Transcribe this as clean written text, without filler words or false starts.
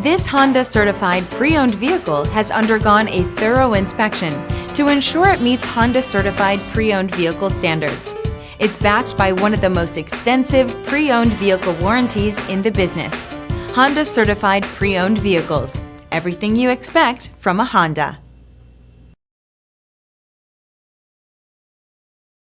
This Honda certified pre-owned vehicle has undergone a thorough inspection to ensure it meets Honda certified pre-owned vehicle standards. It's backed by one of the most extensive pre-owned vehicle warranties in the business. Honda certified pre-owned vehicles. Everything you expect from a Honda.